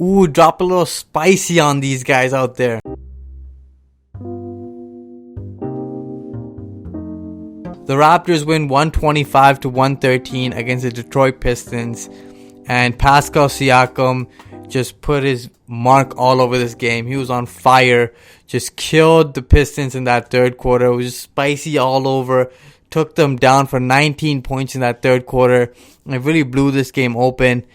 Ooh, drop a little spicy on these guys out there. The Raptors win 125-113 against the Detroit Pistons. And Pascal Siakam just put his mark all over this game. He was on fire. Just killed the Pistons in that third quarter. It was just spicy all over. Took them down for 19 points in that third quarter. And it really blew this game open.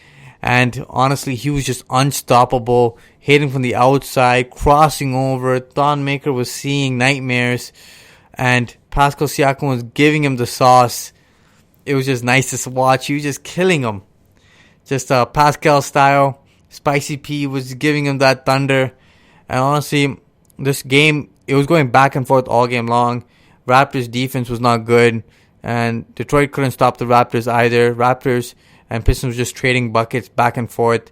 And honestly, he was just unstoppable. Hitting from the outside. Crossing over. Thon Maker was seeing nightmares. And Pascal Siakam was giving him the sauce. It was just nice to watch. He was just killing him. Just Pascal style. Spicy P was giving him that thunder. And honestly, this game, it was going back and forth all game long. Raptors defense was not good. And Detroit couldn't stop the Raptors either. Raptors and Pistons were just trading buckets back and forth.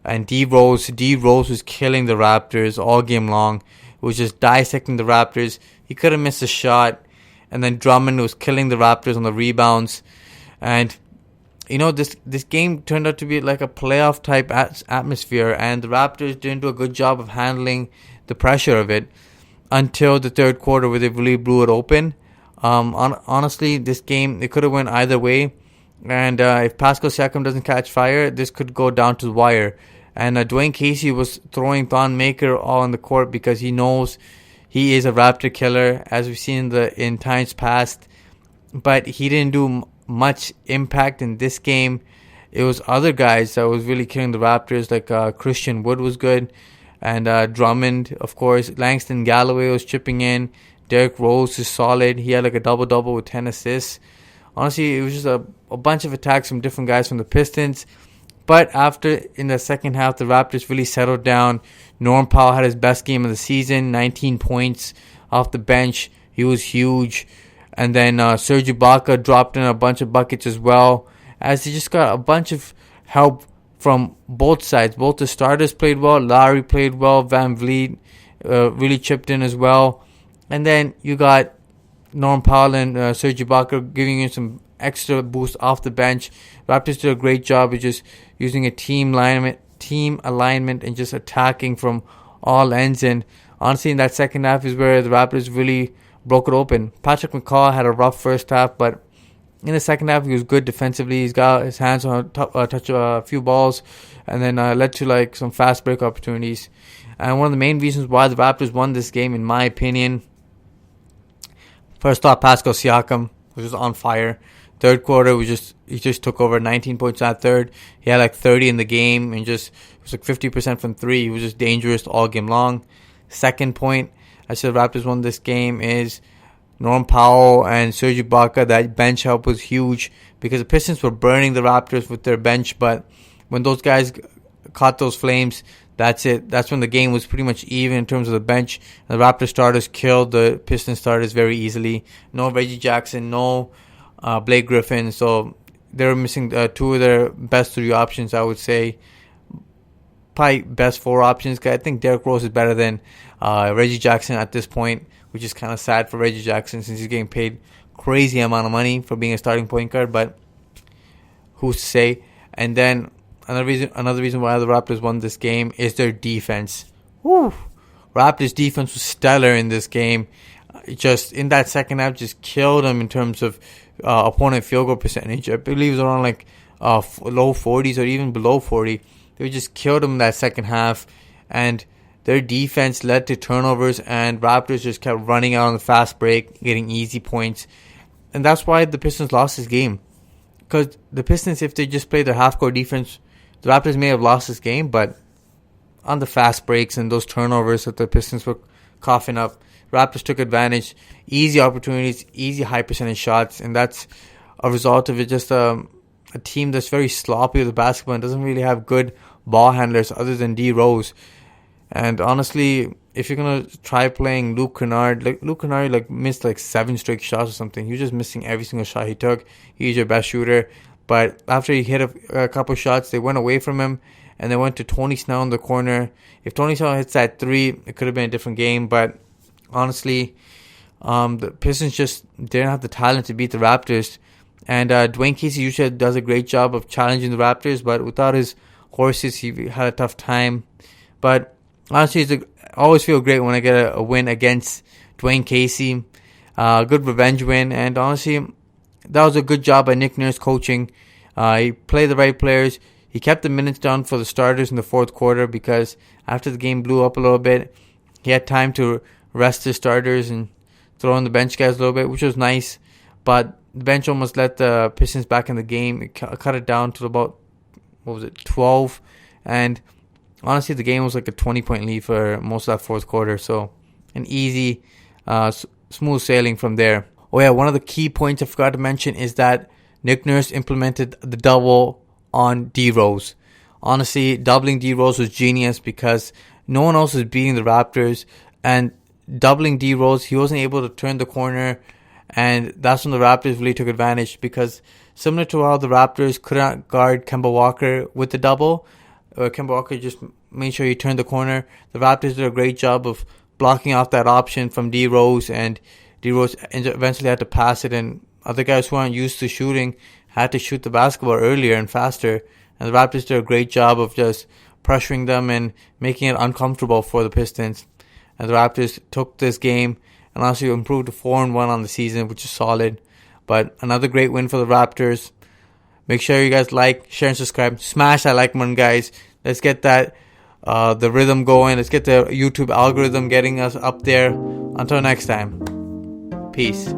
And D Rose was killing the Raptors all game long. It was just dissecting the Raptors. He couldn't miss a shot. And then Drummond was killing the Raptors on the rebounds. And you know, this game turned out to be like a playoff type atmosphere, and the Raptors didn't do a good job of handling the pressure of it until the third quarter, where they really blew it open. Honestly, this game, it could have went either way, and if Pascal Siakam doesn't catch fire, this could go down to the wire. And Dwane Casey was throwing Thon Maker all on the court because he knows he is a Raptor killer, as we've seen in times past, but he didn't do much impact in this game. It was other guys that was really killing the Raptors, like Christian Wood was good, and Drummond, of course. Langston Galloway was chipping in. Derrick Rose is solid. He had like a double-double with 10 assists. Honestly, it was just a bunch of attacks from different guys from the Pistons. But after, in the second half, the Raptors really settled down. Norm Powell had his best game of the season, 19 points off the bench. He was huge. And then Serge Ibaka dropped in a bunch of buckets as well, as he just got a bunch of help from both sides. Both the starters played well. Lowry played well. Van Vliet really chipped in as well. And then you got Norm Powell and Serge Ibaka giving you some extra boost off the bench. Raptors did a great job of just using a team alignment and just attacking from all ends. And honestly, in that second half is where the Raptors really broke it open. Patrick McCaw had a rough first half, but in the second half, he was good defensively. He's got his hands on touch a few balls, and then led to like some fast break opportunities. And one of the main reasons why the Raptors won this game, in my opinion, first off, Pascal Siakam was just on fire. Third quarter, he just took over 19 points in that third. He had like 30 in the game, and it was like 50% from three. He was just dangerous all game long. Second point, I said the Raptors won this game is Norm Powell and Serge Ibaka. That bench help was huge because the Pistons were burning the Raptors with their bench. But when those guys caught those flames, that's it. That's when the game was pretty much even in terms of the bench. The Raptor starters killed the Pistons starters very easily. No Reggie Jackson, no Blake Griffin. So they were missing two of their best three options, I would say. Probably best four options. I think Derrick Rose is better than Reggie Jackson at this point, which is kind of sad for Reggie Jackson since he's getting paid crazy amount of money for being a starting point guard. But who's to say? And then another reason why the Raptors won this game is their defense. Woo! Raptors defense was stellar in this game. Just in that second half, just killed them in terms of opponent field goal percentage. I believe it was around like low 40s or even below 40. They just killed them in that second half, and their defense led to turnovers, and Raptors just kept running out on the fast break, getting easy points. And that's why the Pistons lost this game. Because the Pistons, if they just played their half-court defense, the Raptors may have lost this game, but on the fast breaks and those turnovers that the Pistons were coughing up, Raptors took advantage. Easy opportunities, easy high percentage shots, and that's a result of it. Just a team that's very sloppy with the basketball and doesn't really have good ball handlers other than D Rose. And honestly, if you're gonna try playing Luke Kennard missed like 7 straight shots or something. He was just missing every single shot he took. He's your best shooter, but after he hit a couple shots, they went away from him and they went to Tony Snell in the corner. If Tony Snell hits that 3, it could have been a different game. But honestly, the Pistons just didn't have the talent to beat the Raptors. And Dwane Casey usually does a great job of challenging the Raptors, but without his horses. He had a tough time. But honestly, I always feel great when I get a win against Dwane Casey. Good revenge win. And honestly, that was a good job by Nick Nurse coaching. He played the right players. He kept the minutes down for the starters in the fourth quarter because after the game blew up a little bit, he had time to rest his starters and throw in the bench guys a little bit, which was nice. But the bench almost let the Pistons back in the game. It cut it down to about, 12. And honestly, the game was like a 20-point lead for most of that fourth quarter. So an easy, smooth sailing from there. Oh yeah, one of the key points I forgot to mention is that Nick Nurse implemented the double on D-Rose. Honestly, doubling D-Rose was genius because no one else was beating the Raptors. And doubling D-Rose, he wasn't able to turn the corner. And that's when the Raptors really took advantage because similar to how the Raptors could not guard Kemba Walker with the double, Kemba Walker just made sure he turned the corner. The Raptors did a great job of blocking off that option from D-Rose, and D-Rose eventually had to pass it, and other guys who aren't used to shooting had to shoot the basketball earlier and faster. And the Raptors did a great job of just pressuring them and making it uncomfortable for the Pistons. And the Raptors took this game and honestly improved to 4-1 on the season, which is solid. But another great win for the Raptors. Make sure you guys like, share, and subscribe. Smash that like button, guys. Let's get that the rhythm going. Let's get the YouTube algorithm getting us up there. Until next time. Peace.